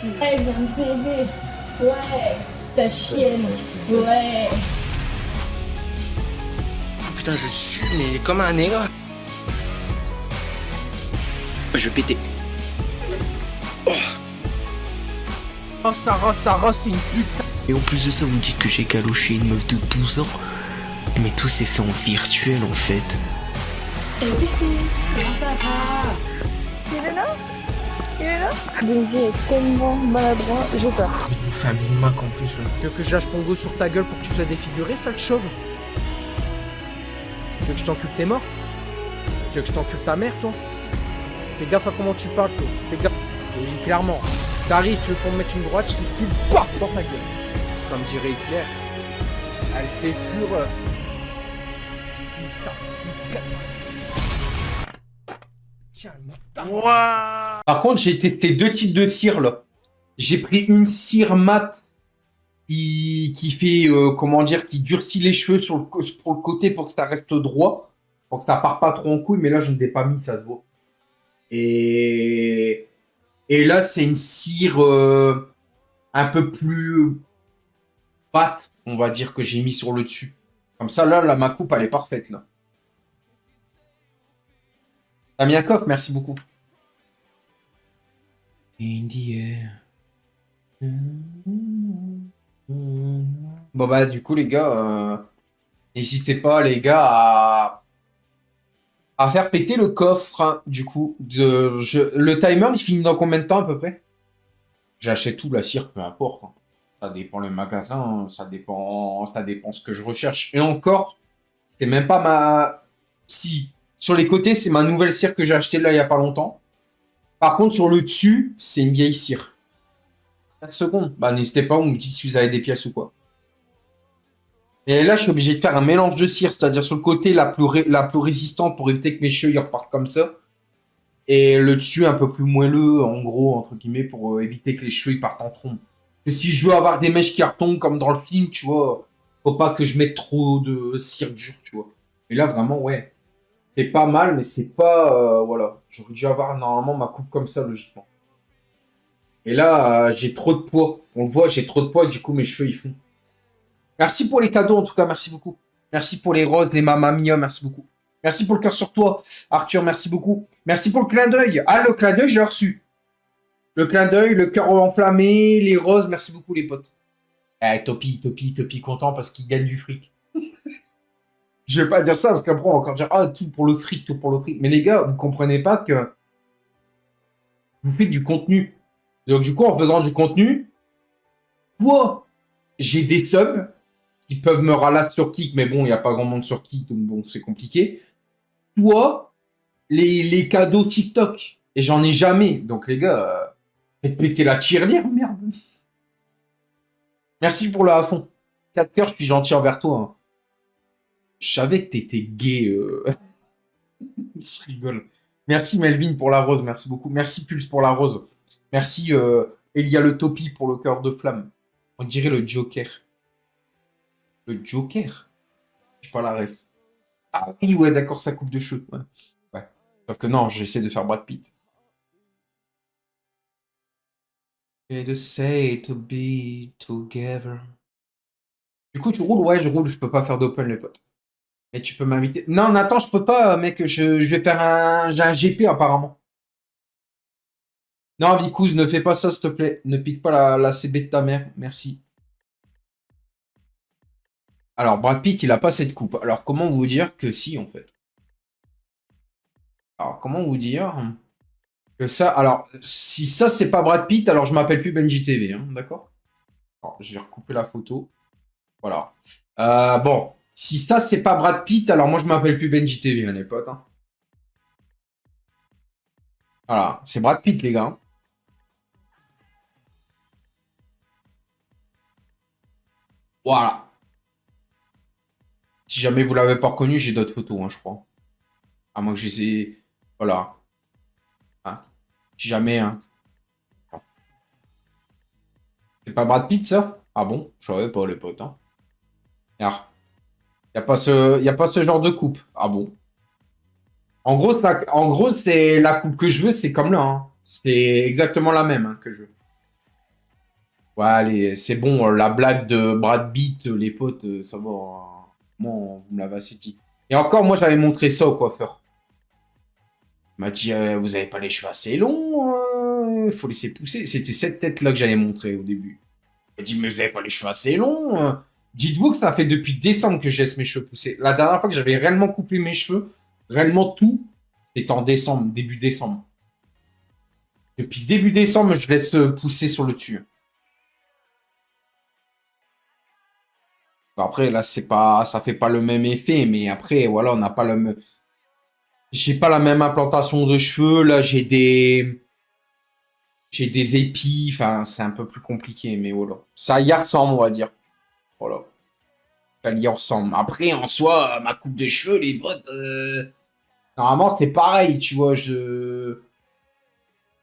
facile. Elle vient de m'aider. Ouais. Ta chienne. Ouais. Putain, je suis mais comme un nègre. Je vais péter. Oh Sarah, c'est une pute. Et en plus de ça, vous dites que j'ai galoché une meuf de 12 ans. Mais tout s'est fait en virtuel en fait. Et coucou. Comment ça va? Il est là? Il est là? Benji est tellement maladroit, j'ai peur. Il nous fait un Big Mac en plus. Tu veux que je lâche mon go sur ta gueule pour que tu sois défiguré, sale chauve? Tu veux que je t'encule tes morts? Tu veux que je t'encule ta mère, toi? Fais gaffe à comment tu parles, toi. Fais gaffe. Je te le dis clairement. T'arrives, tu veux qu'on me mette une droite, je t'esquive, paf, dans ta gueule. Comme dirait Hitler. Elle fait fureur. Tiens, Par contre, j'ai testé deux types de cire là. J'ai pris une cire mat qui fait, comment dire, qui durcit les cheveux pour le côté pour que ça reste droit, pour que ça part pas trop en couille, mais là, je ne l'ai pas mis, ça se voit. Et là, c'est une cire un peu plus pâte, on va dire, que j'ai mis sur le dessus. Comme ça, là, ma coupe, elle est parfaite, là. Damien Coq, merci beaucoup. In the air. Bon, bah, du coup, les gars, n'hésitez pas, les gars, à faire péter le coffre, hein, du coup. Le timer, il finit dans combien de temps, à peu près? J'achète tout, la cire, peu importe. Hein. Ça dépend le magasin, ça dépend ce que je recherche. Et encore, c'est même pas ma... Si, sur les côtés, c'est ma nouvelle cire que j'ai achetée là, il y a pas longtemps. Par contre, sur le dessus, c'est une vieille cire. 4 secondes. Bah, n'hésitez pas, vous me dites si vous avez des pièces ou quoi. Et là, je suis obligé de faire un mélange de cire, c'est-à-dire sur le côté la plus résistante pour éviter que mes cheveux ils repartent comme ça. Et le dessus un peu plus moelleux, en gros, entre guillemets, pour éviter que les cheveux ils partent en trombe. Et si je veux avoir des mèches qui retombent comme dans le film, tu vois, faut pas que je mette trop de cire dure, tu vois. Et là, vraiment, ouais. C'est pas mal, mais c'est pas... voilà. J'aurais dû avoir normalement ma coupe comme ça, logiquement. Et là, j'ai trop de poids. On le voit, j'ai trop de poids et du coup, mes cheveux, ils font. Merci pour les cadeaux, en tout cas, merci beaucoup. Merci pour les roses, les Mamma Mia, merci beaucoup. Merci pour le cœur sur toi, Arthur, merci beaucoup. Merci pour le clin d'œil. Ah, le clin d'œil, j'ai reçu. Le clin d'œil, le cœur enflammé, les roses, merci beaucoup, les potes. Eh, Topi, content parce qu'il gagne du fric. Je vais pas dire ça parce qu'après, on va encore dire, ah, tout pour le fric, tout pour le fric. Mais les gars, vous comprenez pas que vous faites du contenu. Donc, du coup, en faisant du contenu, moi, j'ai des subs qui peuvent me ralasser sur Kik, mais bon, il n'y a pas grand monde sur Kik, donc bon, c'est compliqué. Toi, les cadeaux TikTok, et j'en ai jamais. Donc, les gars, faites péter la tirelire, merde. Merci pour le à fond. 4 cœurs, je suis gentil envers toi. Hein. Je savais que t'étais gay. Je rigole. Merci Melvin pour la rose, merci beaucoup. Merci Pulse pour la rose. Merci Elia le Topi pour le cœur de flamme. On dirait le Joker. Le Joker? Je suis pas la ref. Ah oui, ouais, d'accord, ça coupe de cheveux. Ouais. Ouais. Sauf que non, j'essaie de faire Brad Pitt. Et de say to be together. Du coup, tu roules? Ouais, je roule, je peux pas faire d'open, les potes. Mais tu peux m'inviter. Non, Nathan, je peux pas, mec. Je vais faire un... J'ai un GP, apparemment. Non, Vicouze, ne fais pas ça, s'il te plaît. Ne pique pas la CB de ta mère. Merci. Alors, Brad Pitt, il a pas cette coupe. Alors, comment vous dire que si, en fait? Alors, comment vous dire que ça... Alors, si ça, c'est pas Brad Pitt, alors je m'appelle plus Benji TV, hein, d'accord? Alors, je vais recouper la photo. Voilà. Bon. Si ça, c'est pas Brad Pitt, alors moi, je m'appelle plus Benji TV, hein, les potes. Hein. Voilà. C'est Brad Pitt, les gars. Voilà. Si jamais vous l'avez pas reconnu, j'ai d'autres photos, hein, je crois. À moins que je les ai... Voilà. Hein. Si jamais, hein. C'est pas Brad Pitt, ça? Ah bon? Je savais pas, les potes, hein. Regarde. Y a pas ce genre de coupe. Ah bon? En gros, c'est la coupe que je veux, c'est comme là. Hein. C'est exactement la même hein, que je veux. Ouais, allez, c'est bon, la blague de Brad Pitt, les potes, ça va. Hein. Moi, vous me l'avez assez dit. Et encore, moi, j'avais montré ça au coiffeur. Il m'a dit, vous avez pas les cheveux assez longs, faut laisser pousser. C'était cette tête-là que j'avais montré au début. Il m'a dit, mais vous avez pas les cheveux assez longs. Dites-vous que ça fait depuis décembre que je laisse mes cheveux pousser. La dernière fois que j'avais réellement coupé mes cheveux, réellement tout, c'était en décembre, début décembre. Depuis début décembre, je laisse pousser sur le dessus. Après, là, c'est pas, ça fait pas le même effet, mais après, voilà, on n'a pas le même... J'ai pas la même implantation de cheveux, là, j'ai des épis, enfin, c'est un peu plus compliqué, mais voilà. Ça y ressemble, on va dire. Voilà. Ça y ressemble. Après, en soi, ma coupe de cheveux, les bottes, normalement, c'est pareil, tu vois,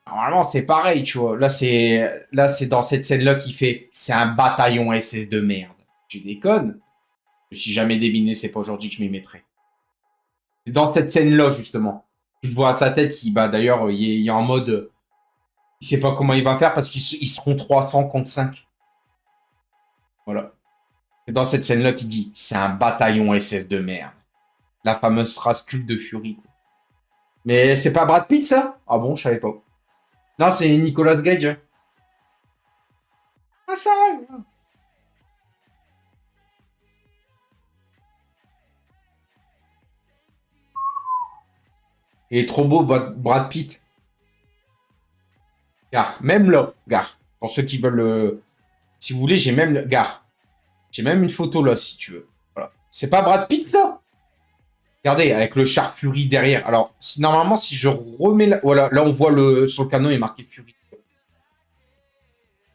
Normalement, c'est pareil, tu vois. Là, c'est dans cette scène-là qui fait, c'est un bataillon SS de merde. Tu déconnes? Je suis jamais deviné, c'est pas aujourd'hui que je m'y mettrai. C'est dans cette scène-là, justement. Tu te vois à sa tête qui, bah, d'ailleurs, il est en mode, il sait pas comment il va faire parce qu'ils seront 300 contre 5. Voilà. C'est dans cette scène-là qu'il dit, c'est un bataillon SS de merde. La fameuse phrase culte de Fury. Mais c'est pas Brad Pitt, ça? Ah bon, je savais pas. Non, c'est Nicolas Cage. Ah, ça arrive. Il est trop beau, Brad Pitt. Gare, même là, gare. Pour ceux qui veulent si vous voulez, j'ai même... Gare. J'ai même une photo là, si tu veux. Voilà. C'est pas Brad Pitt, ça? Regardez, avec le char Fury derrière. Alors, normalement, si je remets... Voilà, là, on voit sur le canot, il est marqué Fury.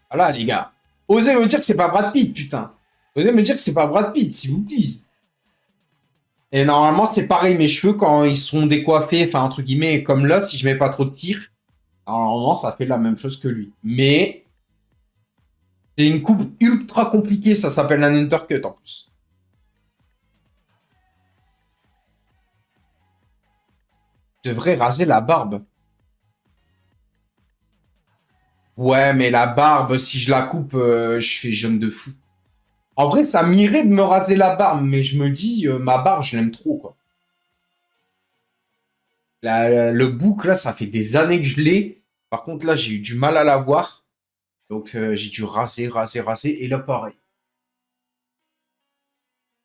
Voilà, les gars. Osez me dire que c'est pas Brad Pitt, putain. Osez me dire que c'est pas Brad Pitt, s'il vous plaît. Et normalement, c'est pareil, mes cheveux, quand ils sont décoiffés, enfin, entre guillemets, comme là, si je mets pas trop de cire, normalement, ça fait la même chose que lui. Mais, c'est une coupe ultra compliquée, ça s'appelle un undercut, en plus. Je devrais raser la barbe. Ouais, mais la barbe, si je la coupe, je fais jeune de fou. En vrai, ça m'irait de me raser la barbe, mais je me dis, ma barbe, je l'aime trop, quoi. Le bouc, là, ça fait des années que je l'ai. Par contre, là, j'ai eu du mal à l'avoir. Donc, j'ai dû raser, raser, raser. Et là, pareil.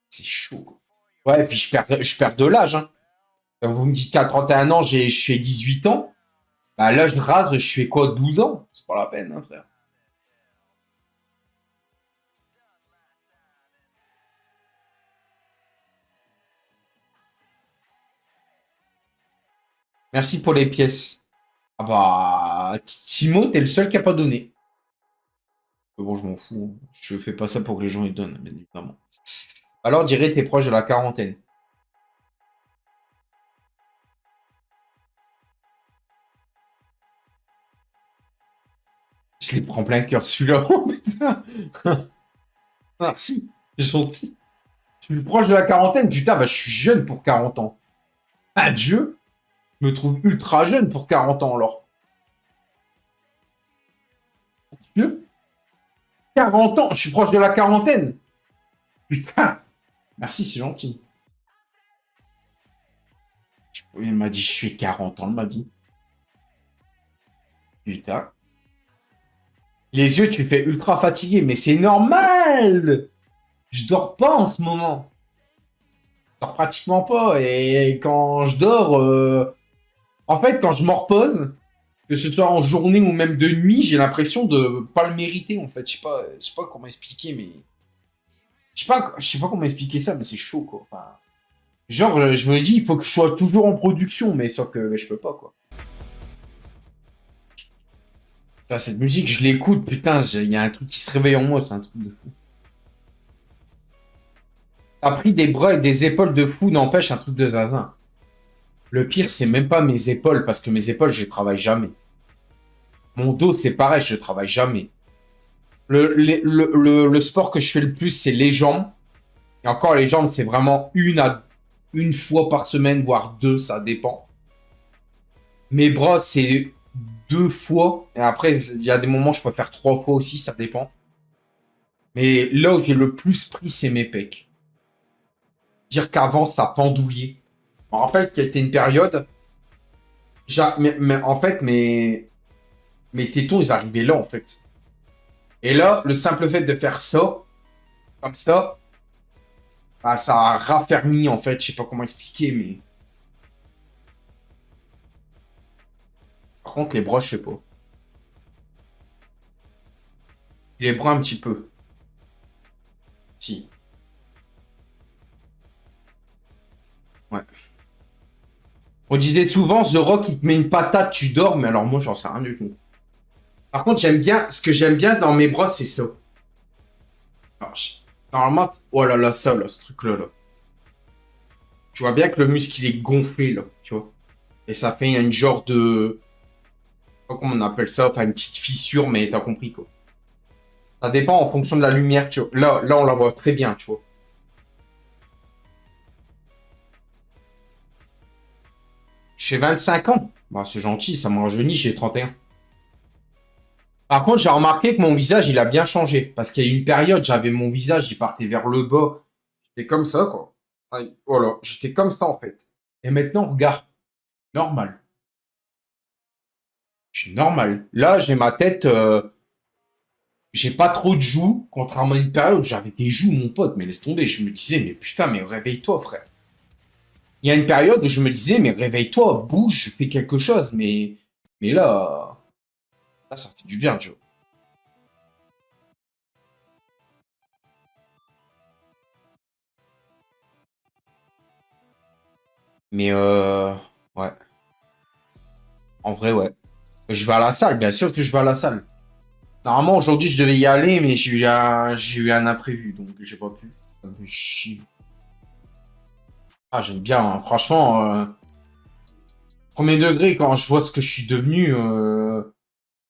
C'est chaud, quoi. Ouais, et puis je perds de l'âge, hein. Quand vous me dites qu'à 31 ans, je fais 18 ans. Bah là, je rase, je fais quoi, 12 ans? C'est pas la peine, hein, frère. Merci pour les pièces. Ah bah, Timo, t'es le seul qui a pas donné. Mais bon, je m'en fous. Hein. Je fais pas ça pour que les gens y donnent, bien évidemment. Alors, dirais t'es proche de la quarantaine. Je les prends plein cœur, celui-là. Oh, putain. Merci. C'est gentil. Je suis proche de la quarantaine. Putain, bah, je suis jeune pour 40 ans. Adieu. Je me trouve ultra jeune pour 40 ans, alors. Adieu. 40 ans. Je suis proche de la quarantaine. Putain. Merci, c'est gentil. Il m'a dit, je suis 40 ans, il m'a dit. Putain. Les yeux, tu fais ultra fatigué, mais c'est normal. Je dors pas en ce moment. Je dors pratiquement pas. Et quand je dors, en fait, quand je me repose, que ce soit en journée ou même de nuit, j'ai l'impression de pas le mériter, en fait. Je sais pas comment expliquer, mais... Je sais pas comment expliquer ça, mais c'est chaud, quoi. Enfin, genre, je me dis, il faut que je sois toujours en production, mais sauf que je peux pas, quoi. Là, cette musique, je l'écoute, putain, il y a un truc qui se réveille en moi, c'est un truc de fou. T'as pris des bras et des épaules de fou, n'empêche, un truc de zinzin. Le pire, c'est même pas mes épaules, parce que mes épaules, je les travaille jamais. Mon dos, c'est pareil, je le travaille jamais. Le sport que je fais le plus, c'est les jambes. Et encore, les jambes, c'est vraiment une fois par semaine, voire deux, ça dépend. Mes bras, c'est 2 fois. Et après, il y a des moments, je peux faire 3 fois aussi, ça dépend. Mais là où j'ai le plus pris, c'est mes pecs. Dire qu'avant, ça pendouillait. Je me rappelle qu'il y a été une période... en fait, mes tétons, ils arrivaient là, en fait. Et là, le simple fait de faire ça, comme ça, bah, ça a raffermi, en fait. Je sais pas comment expliquer, mais... Par contre, les bras, je sais pas. Les bras, un petit peu. Si. Ouais. On disait souvent, The Rock, il te met une patate, tu dors, mais alors moi, j'en sais rien du tout. Par contre, j'aime bien, ce que j'aime bien dans mes bras, c'est ça. Alors, normalement, oh là là, ça, là, ce truc-là, là. Tu vois bien que le muscle, il est gonflé, là, tu vois. Et ça fait une genre de... Je sais pas comment on appelle ça, enfin, une petite fissure, mais t'as compris, quoi. Ça dépend en fonction de la lumière, tu vois. Là, on la voit très bien, tu vois. J'ai 25 ans. Bah, c'est gentil, ça m'a rajeuni, j'ai 31. Par contre, j'ai remarqué que mon visage, il a bien changé. Parce qu'il y a eu une période, j'avais mon visage, il partait vers le bas. J'étais comme ça, quoi. Aïe, voilà, j'étais comme ça, en fait. Et maintenant, regarde. Normal. Je suis normal. Là, j'ai ma tête... J'ai pas trop de joues, contrairement à une période où j'avais des joues, mon pote. Mais laisse tomber, je me disais, mais putain, mais réveille-toi, frère. Il y a une période où je me disais, mais réveille-toi, bouge, fais quelque chose. Mais là... Là, ça fait du bien, tu vois. Mais ouais. En vrai, ouais. Je vais à la salle, bien sûr que je vais à la salle. Normalement, aujourd'hui, je devais y aller, mais j'ai eu un imprévu, donc j'ai pas pu. Ça me fait chier. Ah, j'aime bien, hein. Franchement, premier degré, quand je vois ce que je suis devenu,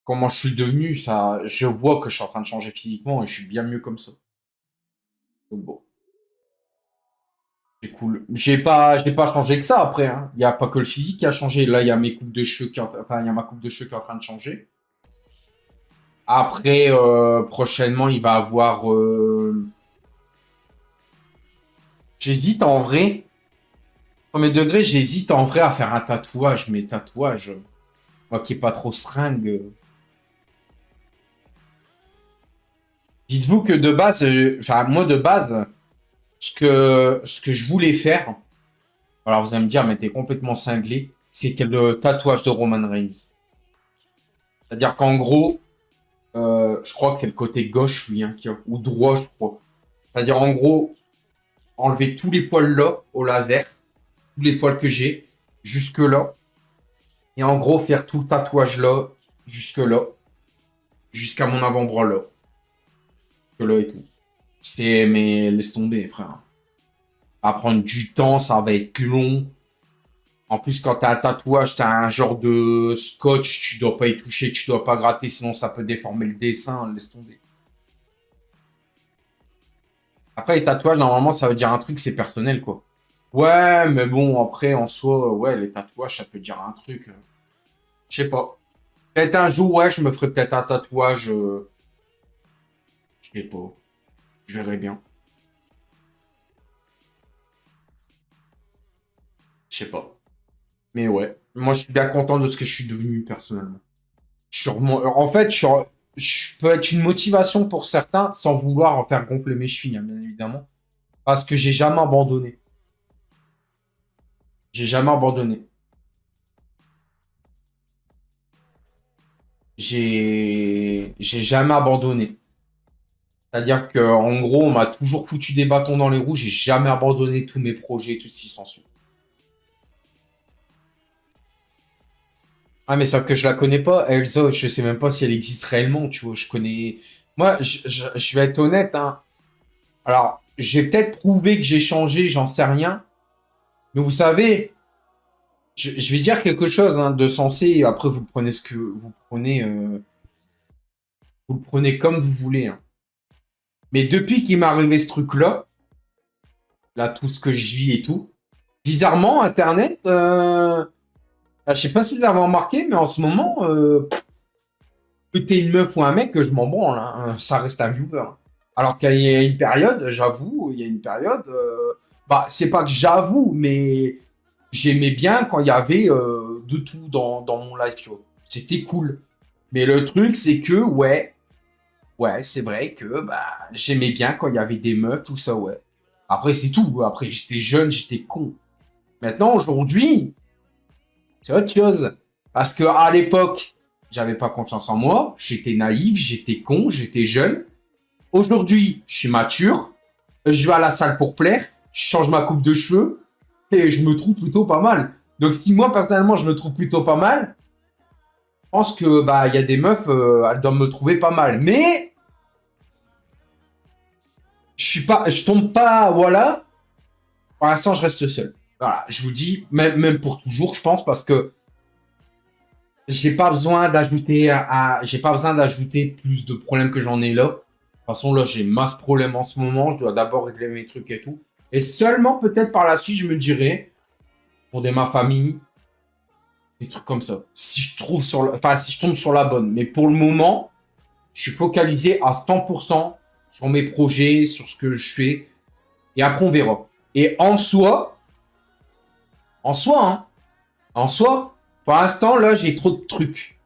comment je suis devenu, ça, je vois que je suis en train de changer physiquement et je suis bien mieux comme ça. Donc bon. C'est cool. J'ai pas changé que ça après, hein. Il n'y a pas que le physique qui a changé. Là, il y a mes coupes de cheveux enfin, il y a ma coupe de cheveux qui est en train de changer. Après, prochainement, il va avoir... J'hésite en vrai. Premier degré, j'hésite en vrai à faire un tatouage. Mais tatouage, moi qui est pas trop seringue. Dites-vous que de base, enfin, moi de base, ce que je voulais faire, alors vous allez me dire, mais t'es complètement cinglé, c'était le tatouage de Roman Reigns. C'est-à-dire qu'en gros, je crois que c'est le côté gauche, lui, hein, ou droit, je crois. C'est-à-dire, en gros, enlever tous les poils là, au laser, tous les poils que j'ai, jusque là. Et en gros, faire tout le tatouage là, jusque là, jusqu'à mon avant-bras là. Que là et tout. C'est, mais laisse tomber, frère. Ça va prendre du temps, ça va être long. En plus, quand t'as un tatouage, t'as un genre de scotch, tu dois pas y toucher, tu dois pas gratter, sinon ça peut déformer le dessin, laisse tomber. Après, les tatouages, normalement, ça veut dire un truc, c'est personnel, quoi. Ouais, mais bon, après, en soi, ouais, les tatouages, ça peut dire un truc. Je sais pas. Peut-être un jour, ouais, je me ferai peut-être un tatouage. Je sais pas. Je verrai bien. Je sais pas. Mais ouais. Moi, je suis bien content de ce que je suis devenu, personnellement. En fait, je peux être une motivation pour certains sans vouloir en faire gonfler mes chevilles, hein, bien évidemment. Parce que j'ai jamais abandonné. J'ai jamais abandonné. J'ai jamais abandonné. C'est-à-dire qu'en gros, on m'a toujours foutu des bâtons dans les roues. J'ai jamais abandonné tous mes projets, tout ce qui s'ensuit. Ah, mais sauf que je la connais pas, Elsa. Je sais même pas si elle existe réellement, tu vois. Je connais... Moi, je vais être honnête, hein. Alors, j'ai peut-être prouvé que j'ai changé, j'en sais rien. Mais vous savez, je vais dire quelque chose hein, de sensé. Après, vous prenez ce que vous prenez. Vous le prenez comme vous voulez. Hein. Mais depuis qu'il m'est arrivé ce truc-là, là, tout ce que je vis et tout, bizarrement, Internet, je sais pas si vous avez remarqué, mais en ce moment, que t'es une meuf ou un mec, je m'en branle. Hein, ça reste un viewer. Alors qu'il y a une période, j'avoue, il y a une période, bah, c'est pas que j'avoue, mais j'aimais bien quand il y avait de tout dans mon live, tu vois. C'était cool. Mais le truc, c'est que, ouais, c'est vrai que bah, j'aimais bien quand il y avait des meufs, tout ça, ouais. Après, c'est tout. Après, j'étais jeune, j'étais con. Maintenant, aujourd'hui, c'est autre chose. Parce que à l'époque, j'avais pas confiance en moi, j'étais naïf, j'étais con, j'étais jeune. Aujourd'hui, je suis mature, je vais à la salle pour plaire, je change ma coupe de cheveux et je me trouve plutôt pas mal. Donc si moi personnellement je me trouve plutôt pas mal, je pense que bah il y a des meufs, elles doivent me trouver pas mal. Mais je tombe pas, voilà. Pour l'instant, je reste seul. Voilà, je vous dis, même pour toujours, je pense, parce que j'ai pas besoin d'ajouter j'ai pas besoin d'ajouter plus de problèmes que j'en ai là. De toute façon, là, j'ai masse problèmes en ce moment. Je dois d'abord régler mes trucs et tout. Et seulement, peut-être par la suite, je me dirai, fonder ma famille, des trucs comme ça. Si je trouve si je tombe sur la bonne. Mais pour le moment, je suis focalisé à 100% sur mes projets, sur ce que je fais. Et après, on verra. Et en soi, pour l'instant, là, j'ai trop de trucs.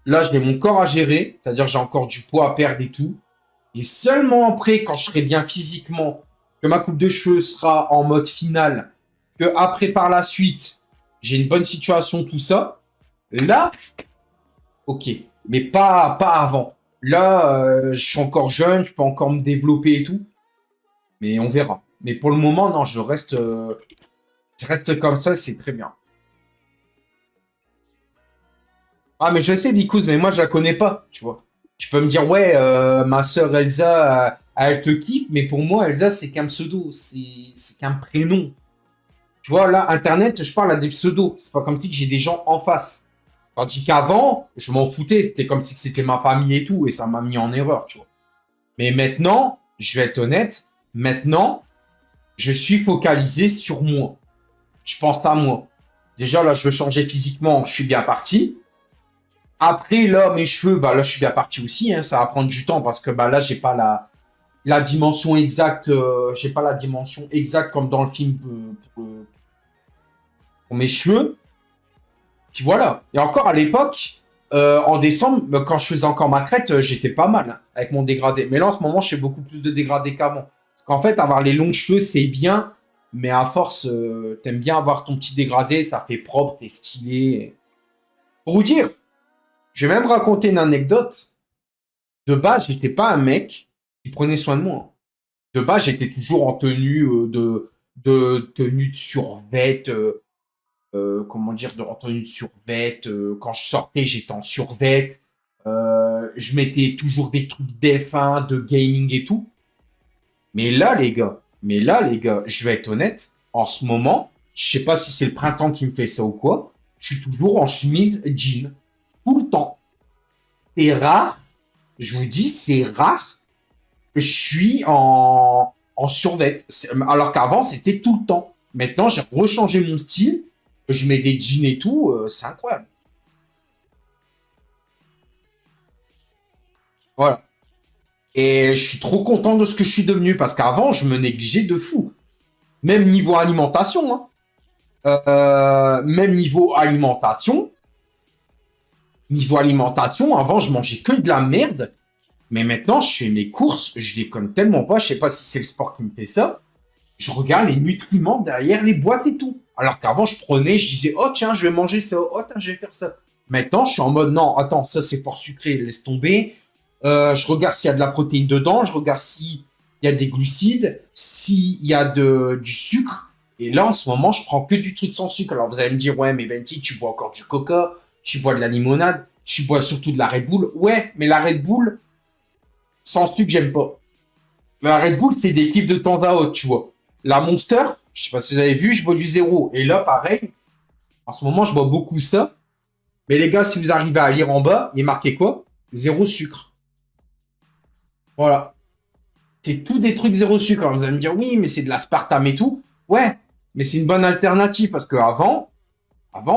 Là, j'ai mon corps à gérer, c'est-à-dire j'ai encore du poids à perdre et tout. Et seulement après, quand je serai bien physiquement, que ma coupe de cheveux sera en mode final, que après, par la suite, j'ai une bonne situation, tout ça, là, ok. Mais pas avant. Là, je suis encore jeune, je peux encore me développer et tout. Mais on verra. Mais pour le moment, non, je reste comme ça, c'est très bien. Ah, mais je sais, Bikouz, mais moi, je la connais pas, tu vois. Tu peux me dire, ouais, ma sœur Elsa, elle te kiffe, mais pour moi, Elsa, c'est qu'un pseudo, c'est qu'un prénom. Tu vois, là, Internet, je parle à des pseudos. C'est pas comme si j'ai des gens en face. Tandis qu'avant, je m'en foutais, c'était comme si c'était ma famille et tout, et ça m'a mis en erreur, tu vois. Mais maintenant, je vais être honnête, maintenant, je suis focalisé sur moi. Je pense à moi. Déjà, là, je veux changer physiquement, je suis bien parti. Après, là, mes cheveux, bah là, je suis bien parti aussi. Hein, ça va prendre du temps parce que bah là, j'ai pas la dimension exacte. J'ai pas la dimension exacte comme dans le film pour mes cheveux. Puis voilà. Et encore à l'époque, en décembre, quand je faisais encore ma crête, j'étais pas mal hein, avec mon dégradé. Mais là, en ce moment, je fais beaucoup plus de dégradé qu'avant. Parce qu'en fait, avoir les longs cheveux, c'est bien. Mais à force, t'aimes bien avoir ton petit dégradé. Ça fait propre, t'es stylé. Pour vous dire, je vais même raconter une anecdote. De base, j'étais pas un mec qui prenait soin de moi. De base, j'étais toujours en tenue tenue de survêt, comment dire, en tenue de survêt. Quand je sortais, j'étais en survêt. Je mettais toujours des trucs d'F1, de gaming et tout. Mais là, les gars, je vais être honnête. En ce moment, je sais pas si c'est le printemps qui me fait ça ou quoi. Je suis toujours en chemise jean. Tout le temps. C'est rare. Je vous dis, c'est rare que je suis en survêt. Alors qu'avant, c'était tout le temps. Maintenant, j'ai rechangé mon style. Je mets des jeans et tout. C'est incroyable. Voilà. Et je suis trop content de ce que je suis devenu. Parce qu'avant, je me négligeais de fou. Même niveau alimentation. Hein. Même niveau alimentation. Niveau alimentation, avant, je mangeais que de la merde. Mais maintenant, je fais mes courses, je déconne tellement pas. Je sais pas si c'est le sport qui me fait ça. Je regarde les nutriments derrière les boîtes et tout. Alors qu'avant, je disais, oh tiens, je vais manger ça. Oh tiens, je vais faire ça. Maintenant, je suis en mode, non, attends, ça c'est fort sucré, laisse tomber. Je regarde s'il y a de la protéine dedans. Je regarde s'il y a des glucides, s'il y a du sucre. Et là, en ce moment, je prends que du truc sans sucre. Alors, vous allez me dire, ouais, mais Benty, tu bois encore du coca. Tu bois de la limonade, tu bois surtout de la Red Bull. Ouais, mais la Red Bull, sans sucre, j'aime pas. La Red Bull, c'est des kiffs de temps à autre, tu vois. La Monster, je sais pas si vous avez vu, je bois du zéro. Et là, pareil, en ce moment, je bois beaucoup ça. Mais les gars, si vous arrivez à lire en bas, il est marqué quoi? Zéro sucre. Voilà. C'est tout des trucs zéro sucre. Alors, vous allez me dire, oui, mais c'est de l'aspartame et tout. Ouais, mais c'est une bonne alternative parce qu'avant,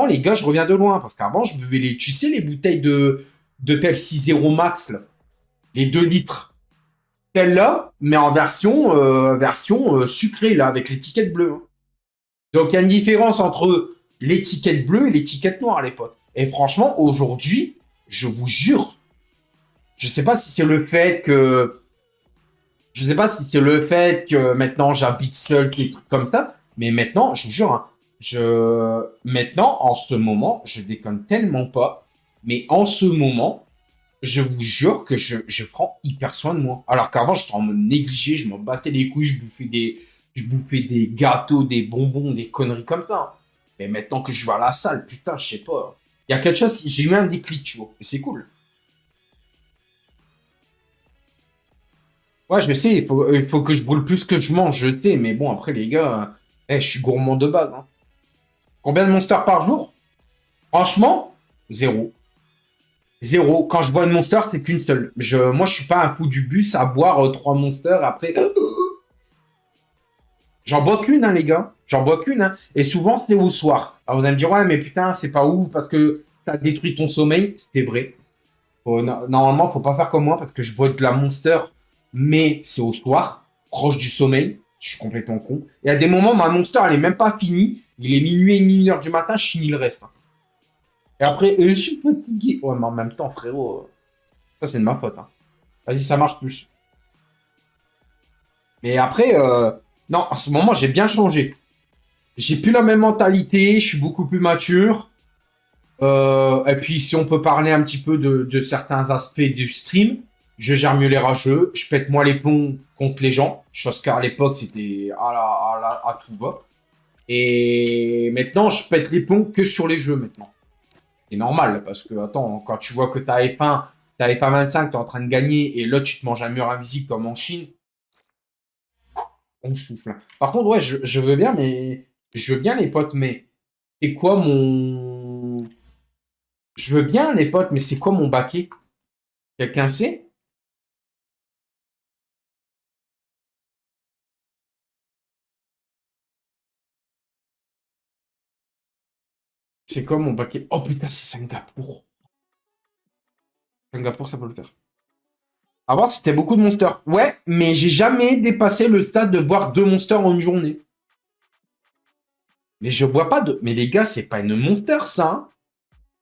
les gars, je reviens de loin. Parce qu'avant, je buvais tu sais, les bouteilles de Pepsi Zero Max, là, les 2 litres. celle-là, mais en version sucrée, là, avec l'étiquette bleue. Hein. Donc, il y a une différence entre l'étiquette bleue et l'étiquette noire, les potes. Et franchement, aujourd'hui, je vous jure, je sais pas si c'est le fait que... Je sais pas si c'est le fait que maintenant, j'habite seul, des trucs comme ça, mais maintenant, je vous jure, hein, maintenant, en ce moment, je déconne tellement pas, mais en ce moment, je vous jure que je prends hyper soin de moi. Alors qu'avant, j'étais en mode négligé, je m'en battais les couilles, je bouffais des gâteaux, des bonbons, des conneries comme ça. Mais maintenant que je vais à la salle, putain, je sais pas. Il y a quelque chose, j'ai eu un déclic, tu vois. Et c'est cool. Ouais, je sais, il faut que je brûle plus que je mange, je sais. Mais bon, après, les gars, je suis gourmand de base. Hein. Combien de monsters par jour? Franchement, zéro. Zéro. Quand je bois une monster, c'est qu'une seule. Moi, je suis pas un fou du bus à boire 3 monsters après. J'en bois qu'une, hein, les gars. J'en bois qu'une. Hein. Et souvent, c'est au soir. Alors, vous allez me dire, ouais, mais putain, c'est pas ouf parce que ça détruit ton sommeil. C'est vrai. Normalement, faut pas faire comme moi parce que je bois de la monster, mais c'est au soir, proche du sommeil. Je suis complètement con. Et à des moments, ma monster, elle est même pas finie. Il est minuit et demi, 1h du matin, je finis le reste. Hein. Et après, je suis fatigué. Ouais, mais en même temps, frérot, ça, c'est de ma faute. Hein. Vas-y, ça marche plus. Mais après, non, en ce moment, j'ai bien changé. J'ai plus la même mentalité, je suis beaucoup plus mature. Et puis, si on peut parler un petit peu de certains aspects du stream, je gère mieux les rageux, je pète moins les plombs contre les gens, chose qu'à l'époque, c'était à tout va. Et maintenant, je pète les plombs que sur les jeux, maintenant. C'est normal, parce que, attends, quand tu vois que t'as F1, t'as F1 25, t'es en train de gagner, et là, tu te manges un mur invisible comme en Chine, on souffle. Par contre, ouais, je veux bien, mais... Je veux bien, les potes, mais... C'est quoi mon... Je veux bien, les potes, mais c'est quoi mon baquet? Quelqu'un sait? C'est quoi mon baquet? Oh putain, c'est Singapour. Singapour, ça peut le faire. Avant, c'était beaucoup de monsters. Ouais, mais j'ai jamais dépassé le stade de boire 2 monsters en une journée. Mais je bois pas de... Mais les gars, c'est pas une monster, ça. Hein.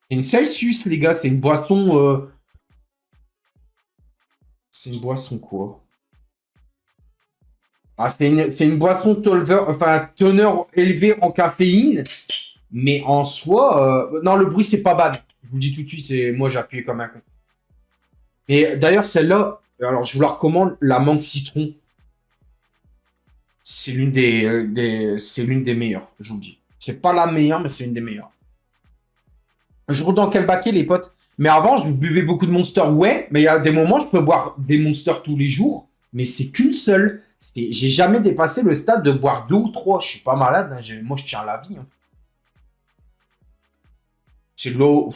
C'est une Celsius, les gars. C'est une boisson... C'est une boisson quoi? Ah, c'est une boisson teneur élevée en caféine. Mais en soi... Non, le bruit, c'est pas bad. Je vous le dis tout de suite, c'est moi, j'ai appuyé comme un con. Et d'ailleurs, celle-là... Alors, je vous la recommande, la mangue citron. C'est l'une des meilleures, je vous le dis. C'est pas la meilleure, mais c'est une des meilleures. Je roule dans quel baquet, les potes? Mais avant, je buvais beaucoup de Monster, ouais. Mais il y a des moments, je peux boire des Monsters tous les jours. Mais c'est qu'une seule. J'ai jamais dépassé le stade de boire 2 ou 3. Je suis pas malade. Hein. Moi, je tiens à la vie. Hein. C'est de l'eau.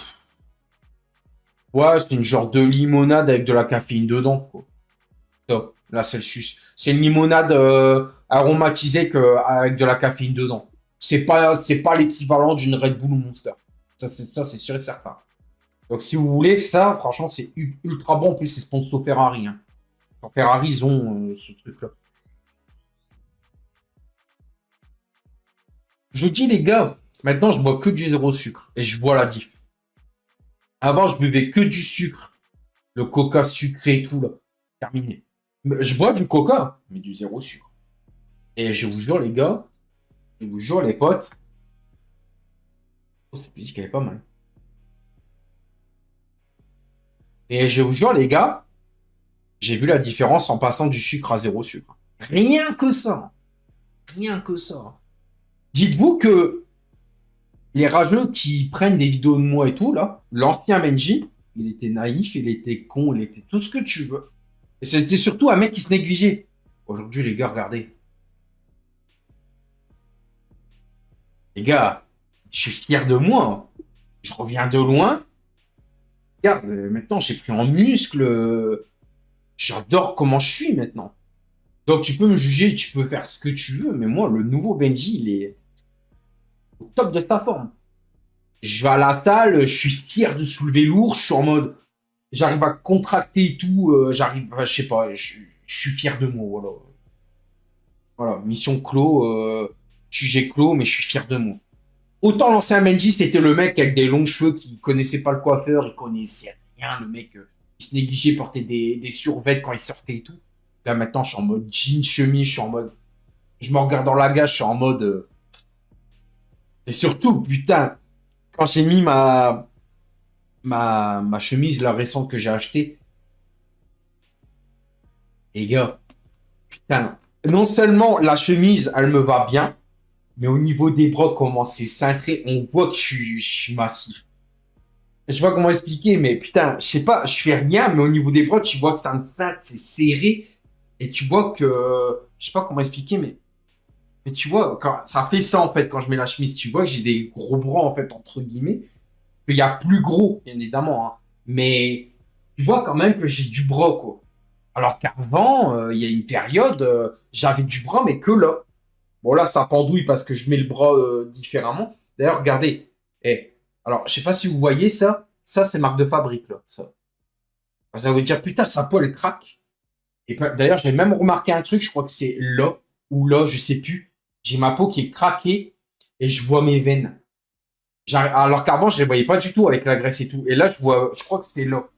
Ouais, c'est une genre de limonade avec de la caféine dedans, quoi. Top. La Celsius. C'est une limonade aromatisée avec de la caféine dedans. C'est pas l'équivalent d'une Red Bull ou Monster. Ça, c'est sûr et certain. Donc, si vous voulez ça, franchement, c'est ultra bon. En plus, c'est sponsor Ferrari. Hein. Ferrari, ils ont ce truc-là. Je dis, les gars, maintenant, je bois que du zéro sucre. Et je vois la diff. Avant, je buvais que du sucre. Le coca sucré et tout, là. Terminé. Je bois du coca, mais du zéro sucre. Et je vous jure, les gars, je vous jure, les potes. Oh, cette musique, elle est pas mal. Et je vous jure, les gars, j'ai vu la différence en passant du sucre à zéro sucre. Rien que ça. Rien que ça. Dites-vous que les rageux qui prennent des vidéos de moi et tout, là, l'ancien Benji, il était naïf, il était con, il était tout ce que tu veux. Et c'était surtout un mec qui se négligeait. Aujourd'hui, les gars, regardez. Les gars, je suis fier de moi. Je reviens de loin. Regarde, maintenant, j'ai pris en muscle. J'adore comment je suis maintenant. Donc, tu peux me juger, tu peux faire ce que tu veux. Mais moi, le nouveau Benji, il est au top de sa forme. Je vais à la salle, je suis fier de soulever lourd. Je suis en mode... J'arrive à contracter et tout. Je sais pas. je suis fier de moi, voilà. Voilà, mission clos, sujet clos, mais je suis fier de moi. Autant l'ancien Benji, c'était le mec avec des longs cheveux qui connaissait pas le coiffeur, il connaissait rien, le mec, il se négligeait, portait des survêtements quand il sortait et tout. Là, maintenant, je suis en mode jean, chemise, je suis en mode... Je me regarde dans la gage, je suis en mode... Et surtout, putain, quand j'ai mis ma chemise, la récente que j'ai achetée, les gars, putain, non seulement la chemise, elle me va bien, mais au niveau des bras, comment c'est cintré, on voit que je suis massif. Je sais pas comment expliquer, mais putain, je sais pas, je fais rien, mais au niveau des bras, tu vois que ça me cintre, c'est serré, et tu vois que, je sais pas comment expliquer, mais tu vois, quand, ça fait ça en fait, quand je mets la chemise, tu vois que j'ai des gros bras en fait, entre guillemets, qu'il y a plus gros, bien évidemment, hein, mais tu vois quand même que j'ai du bras, quoi. Alors qu'avant, il y a une période, j'avais du bras, mais que là. Bon, là, ça pendouille parce que je mets le bras différemment. D'ailleurs, regardez. Eh, alors, je sais pas si vous voyez ça. Ça, c'est marque de fabrique, là. Ça. Ça veut dire, putain, sa peau, elle craque. Et d'ailleurs, j'ai même remarqué un truc, je crois que c'est là, ou là, je sais plus. J'ai ma peau qui est craquée et je vois mes veines. Alors qu'avant, je les voyais pas du tout avec la graisse et tout. Et là, je crois que c'est là.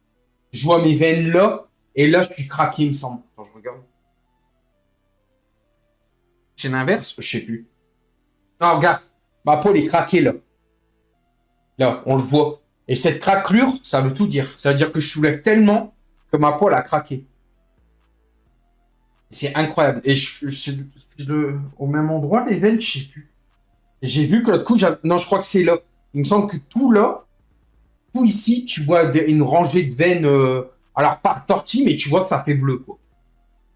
Je vois mes veines là, et là, je suis craqué, il me semble. Attends, je regarde. C'est l'inverse? Je sais plus. Non, regarde. Ma peau, elle est craquée, là. Là, on le voit. Et cette craquelure, ça veut tout dire. Ça veut dire que je soulève tellement que ma peau, elle a craqué. C'est incroyable. Et c'est au même endroit, les veines, je sais plus. Et j'ai vu que l'autre coup, non, je crois que c'est là. Il me semble que tout là, tout ici, tu vois une rangée de veines, alors pas tortille, mais tu vois que ça fait bleu, quoi.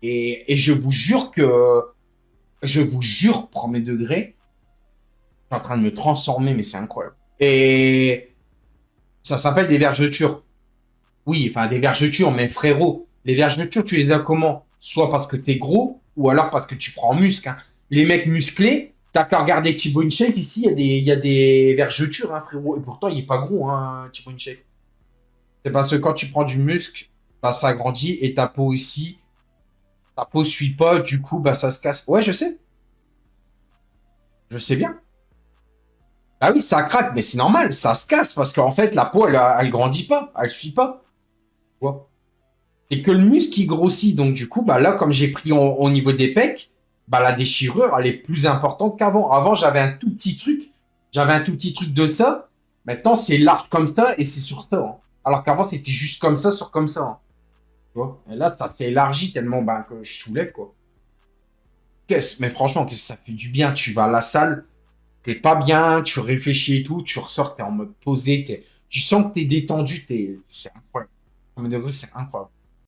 Et je vous jure premier degré, je suis en train de me transformer, mais c'est incroyable. Et ça s'appelle des vergetures. Oui, enfin des vergetures, mais frérot, les vergetures, tu les as comment? Soit parce que t'es gros, ou alors parce que tu prends en muscle, hein. Les mecs musclés, t'as qu'à regarder Thibaut InShape, ici, il y a des vergetures, hein, frérot. Et pourtant, il est pas gros, hein, Thibaut InShape. C'est parce que quand tu prends du muscle, bah, ça grandit, et ta peau ici, ta peau suit pas, du coup, bah, ça se casse. Ouais, je sais. Je sais bien. Ah oui, ça craque, mais c'est normal, ça se casse, parce qu'en fait, la peau, elle grandit pas, elle suit pas. Tu vois. C'est que le muscle qui grossit, donc du coup, bah là, comme j'ai pris au niveau des pecs, bah la déchirure, elle est plus importante qu'avant. Avant, j'avais un tout petit truc, de ça. Maintenant, c'est large comme ça, et c'est sur ça, hein. Alors qu'avant, c'était juste comme ça, sur comme ça, hein. Tu vois. Et là, ça s'est élargi tellement bah, que je soulève, quoi. Mais franchement, qu'est-ce que ça fait du bien? Tu vas à la salle, t'es pas bien, tu réfléchis et tout, tu ressors, t'es en mode posé, tu sens que t'es détendu, c'est incroyable. C'est incroyable.